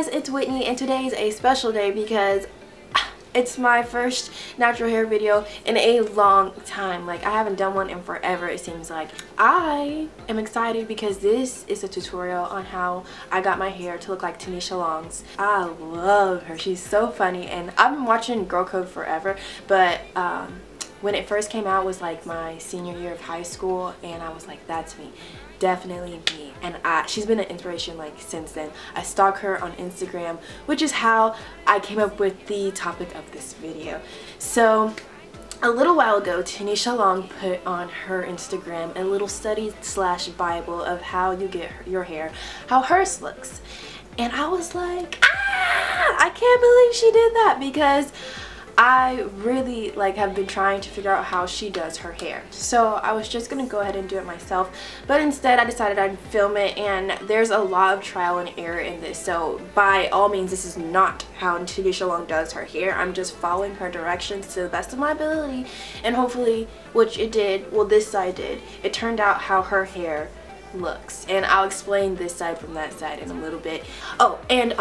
guys, it's Whitney, and today is a special day because it's my first natural hair video in a long time. Like, I haven't done one in forever, it seems like. I am excited because this is a tutorial on how I got my hair to look like Tanisha Long's. I love her. She's so funny, and I've been watching GirlCode forever, but when it first came out was like my senior year of high school, and I was like, that's me. Definitely me. And she's been an inspiration like since then. I stalk her on Instagram, which is how I came up with the topic of this video. So a little while ago, Tanisha Long put on her Instagram a little study slash Bible of how you get your hair, how hers looks. And I was like, I can't believe she did that, because I really have been trying to figure out how she does her hair. So I was just gonna go ahead and do it myself, but instead I decided I'd film it, and there's a lot of trial and error in this. So by all means, this is not how Tanisha Long does her hair. I'm just following her directions to the best of my ability, and hopefully, which it did, well, this side did, it turned out how her hair looks. And I'll explain this side from that side in a little bit. Oh, and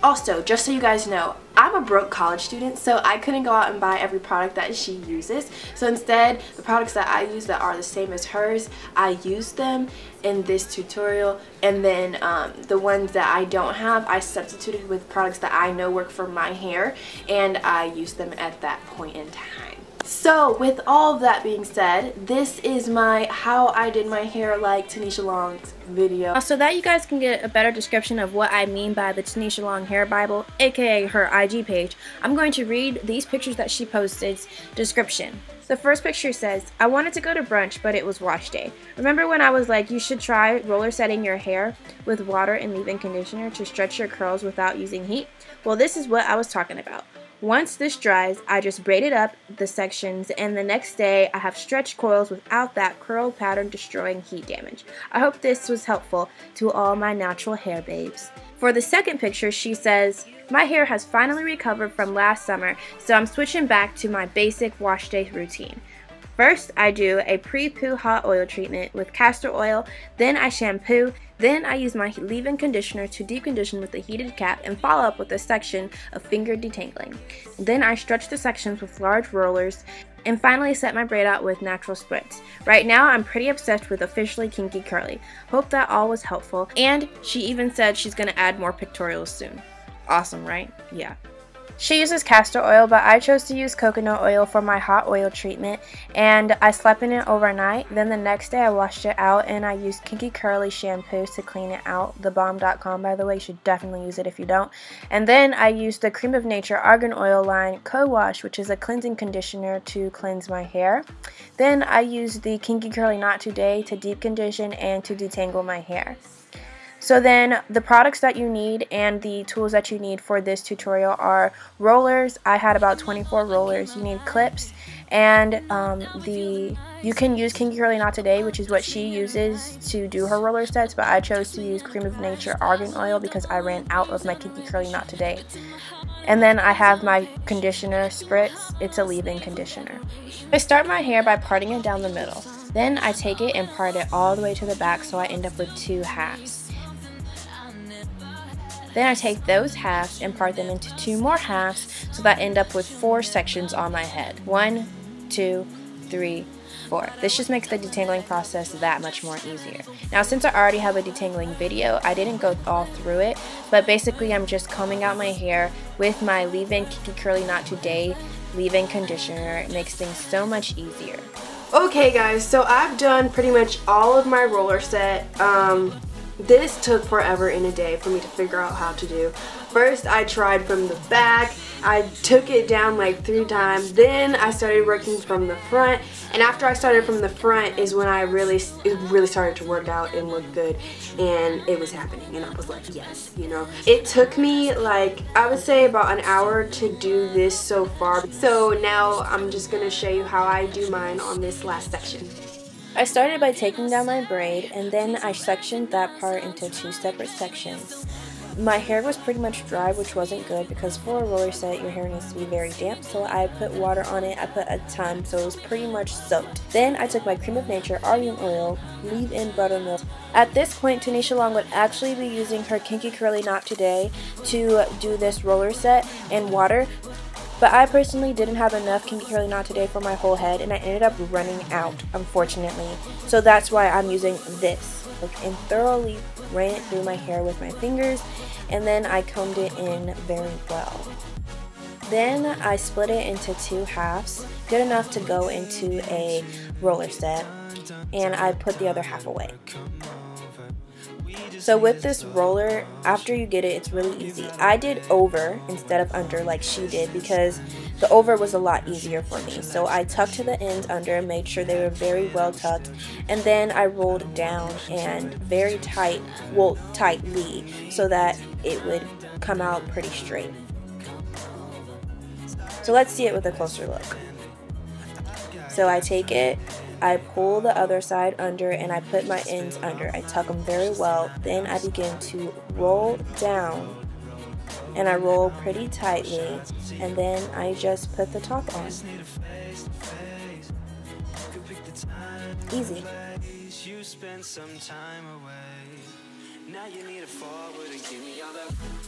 also, just so you guys know, I'm a broke college student, so I couldn't go out and buy every product that she uses. So instead, the products that I use that are the same as hers, I use them in this tutorial. And then the ones that I don't have, I substituted with products that I know work for my hair, and I use them at that point in time. So with all of that being said, this is my how I did my hair like Tanisha Long's video. So that you guys can get a better description of what I mean by the Tanisha Long Hair Bible, aka her IG page, I'm going to read these pictures that she posted's description. The first picture says, I wanted to go to brunch, but it was wash day. Remember when I was like, you should try roller setting your hair with water and leave-in conditioner to stretch your curls without using heat? Well, this is what I was talking about. Once this dries, I just braided up the sections, and the next day I have stretched coils without that curl pattern destroying heat damage. I hope this was helpful to all my natural hair babes. For the second picture, she says, my hair has finally recovered from last summer, so I'm switching back to my basic wash day routine. First, I do a pre-poo hot oil treatment with castor oil, then I shampoo, then I use my leave-in conditioner to deep condition with a heated cap and follow up with a section of finger detangling. Then I stretch the sections with large rollers, and finally set my braid out with natural Spritz. Right now, I'm pretty obsessed with officially Kinky Curly. Hope that all was helpful, and she even said she's gonna add more pictorials soon. Awesome, right? Yeah. She uses castor oil, but I chose to use coconut oil for my hot oil treatment, and I slept in it overnight. Then the next day I washed it out, and I used Kinky Curly shampoo to clean it out. Thebomb.com, by the way. You should definitely use it if you don't. And then I used the Creme of Nature Argan Oil line Cowash, which is a cleansing conditioner to cleanse my hair. Then I used the Kinky Curly Not Today to deep condition and to detangle my hair. So then the products that you need and the tools that you need for this tutorial are rollers. I had about 24 rollers. You need clips, and you can use Kinky Curly Not Today, which is what she uses to do her roller sets, but I chose to use Creme of Nature Argan Oil because I ran out of my Kinky Curly Not Today. And then I have my conditioner, Spritz. It's a leave-in conditioner. I start my hair by parting it down the middle. Then I take it and part it all the way to the back, so I end up with two halves. Then I take those halves and part them into two more halves, so that I end up with 4 sections on my head. 1, 2, 3, 4. This just makes the detangling process that much more easier. Now, since I already have a detangling video, I didn't go all through it, but basically I'm just combing out my hair with my leave-in Kinky Curly Not Today leave-in conditioner. It makes things so much easier. Okay guys, so I've done pretty much all of my roller set. This took forever in a day for me to figure out how to do. First, I tried from the back. I took it down like 3 times. Then I started working from the front. And after I started from the front is when it really started to work out and look good. And it was happening. And I was like, yes, you know. It took me like, I would say about an hour to do this so far. So now I'm just going to show you how I do mine on this last section. I started by taking down my braid, and then I sectioned that part into 2 separate sections. my hair was pretty much dry, which wasn't good because for a roller set your hair needs to be very damp, so I put water on it. I put a ton, so it was pretty much soaked. Then I took my Cream of Nature Argan oil, leave-in buttermilk. At this point, Tanisha Long would actually be using her Kinky Curly Knot today to do this roller set in water, but I personally didn't have enough Kinky Curly Knot today for my whole head, and I ended up running out, unfortunately. So that's why I'm using this. And thoroughly ran it through my hair with my fingers, and then I combed it in very well. Then I split it into 2 halves, good enough to go into a roller set, and I put the other half away. So with this roller, after you get it, it's really easy. I did over instead of under like she did because the over was a lot easier for me. So I tucked the ends under, made sure they were very well tucked, and then I rolled down and very tight, well, tightly, so that it would come out pretty straight. So let's see it with a closer look. So I take it, I pull the other side under, and I put my ends under. I tuck them very well. Then I begin to roll down, and I roll pretty tightly, and then I just put the top on. Easy.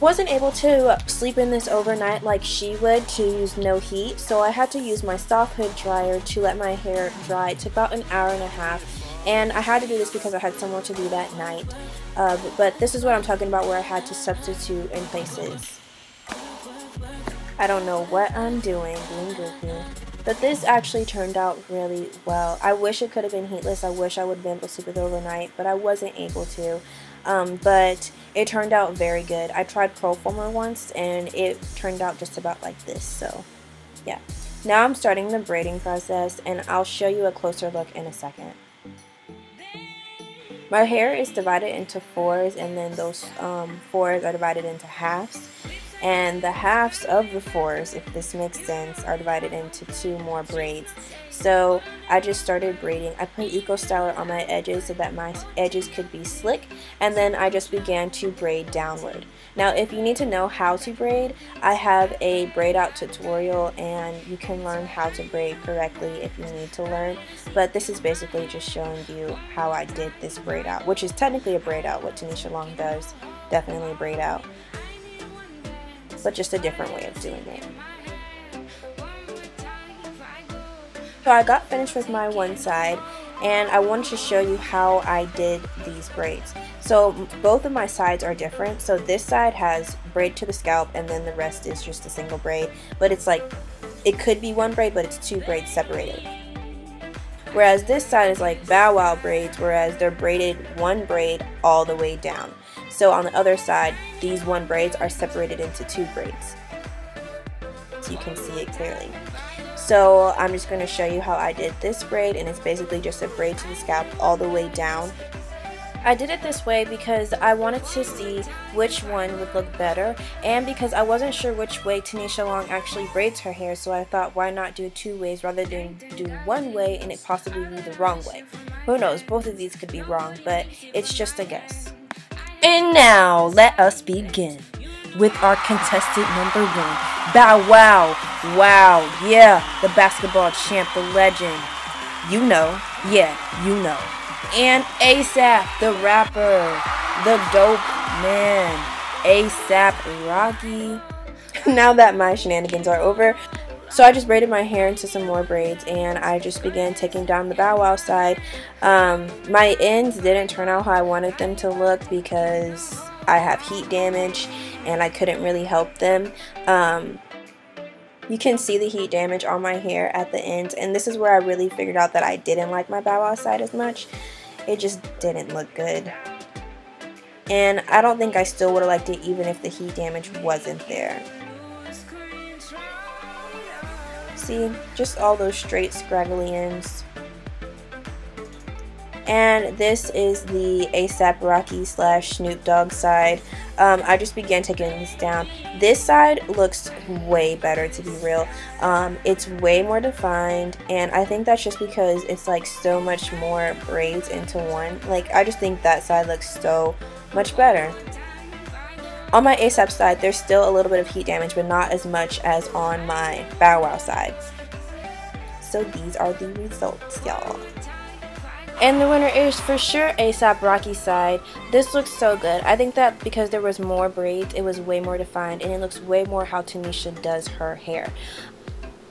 Wasn't able to sleep in this overnight like she would to use no heat, so I had to use my soft hood dryer to let my hair dry. It took about an hour and a half, and I had to do this because I had somewhere to be that night. But this is what I'm talking about, where I had to substitute in places. I don't know what I'm doing, being goofy. But this actually turned out really well. I wish it could have been heatless. I wish I would have been able to sleep with it overnight, but I wasn't able to. But it turned out very good. I tried curl former once, and it turned out just about like this. So, yeah. Now I'm starting the braiding process, and I'll show you a closer look in a second. My hair is divided into 4s, and then those 4s are divided into halves. And the halves of the 4s, if this makes sense, are divided into 2 more braids. So I just started braiding. I put Eco Styler on my edges so that my edges could be slick, and then I just began to braid downward. Now if you need to know how to braid, I have a Braidout tutorial, and you can learn how to braid correctly if you need to learn. But this is basically just showing you how I did this Braidout, which is technically a Braidout, what Tanisha Long does. Definitely a Braidout, but just a different way of doing it. So I got finished with my one side, and I wanted to show you how I did these braids. So both of my sides are different. So this side has braid to the scalp, and then the rest is just a single braid. But it's like, it could be 1 braid, but it's 2 braids separated. Whereas this side is like bow wow braids, whereas they're braided 1 braid all the way down. So on the other side, these 1 braids are separated into 2 braids. So you can see it clearly. So I'm just going to show you how I did this braid, and it's basically just a braid to the scalp all the way down. I did it this way because I wanted to see which one would look better, and because I wasn't sure which way Tanisha Long actually braids her hair, so I thought why not do it 2 ways rather than do 1 way and it possibly be the wrong way. Who knows, both of these could be wrong, but it's just a guess. And now let us begin with our contestant number 1. Bow wow, wow, yeah, the basketball champ, the legend. You know, yeah, you know. And ASAP, the rapper, the dope man, ASAP Rocky. Now that my shenanigans are over, so I just braided my hair into some more braids, and I just began taking down the bow wow side. My ends didn't turn out how I wanted them to look because I have heat damage and I couldn't really help them. You can see the heat damage on my hair at the ends, and this is where I really figured out that I didn't like my bow wow side as much. It just didn't look good. And I don't think I still would have liked it even if the heat damage wasn't there. See, just all those straight scraggly ends. And this is the ASAP Rocky / Snoop Dogg side. I just began taking this down. This side looks way better, to be real. It's way more defined, and I think that's just because it's like so much more braids into one. Like, I just think that side looks so much better. On my ASAP side, there's still a little bit of heat damage, but not as much as on my Bow Wow side. So these are the results, y'all. And the winner is for sure ASAP Rocky side. This looks so good. I think that because there was more braids, it was way more defined, and it looks way more how Tanisha does her hair.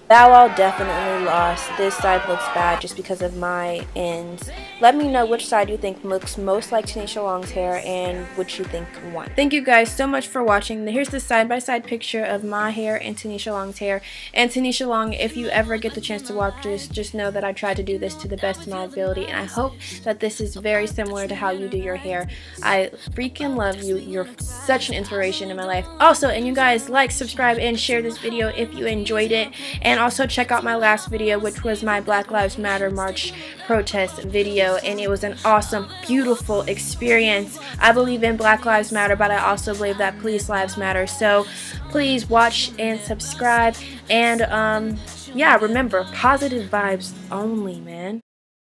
Bow Wow definitely lost. This side looks bad just because of my ends. Let me know which side you think looks most like Tanisha Long's hair and which you think won. Thank you guys so much for watching. Here's the side-by-side picture of my hair and Tanisha Long's hair. And Tanisha Long, if you ever get the chance to watch this, just know that I tried to do this to the best of my ability, and I hope that this is very similar to how you do your hair. I freaking love you. You're such an inspiration in my life. Also, and you guys like, subscribe, and share this video if you enjoyed it. And also check out my last video, which was my Black Lives Matter March protest video, and it was an awesome, beautiful experience. I believe in Black Lives Matter, but I also believe that Police Lives Matter. So please watch and subscribe, and yeah, remember, positive vibes only, man.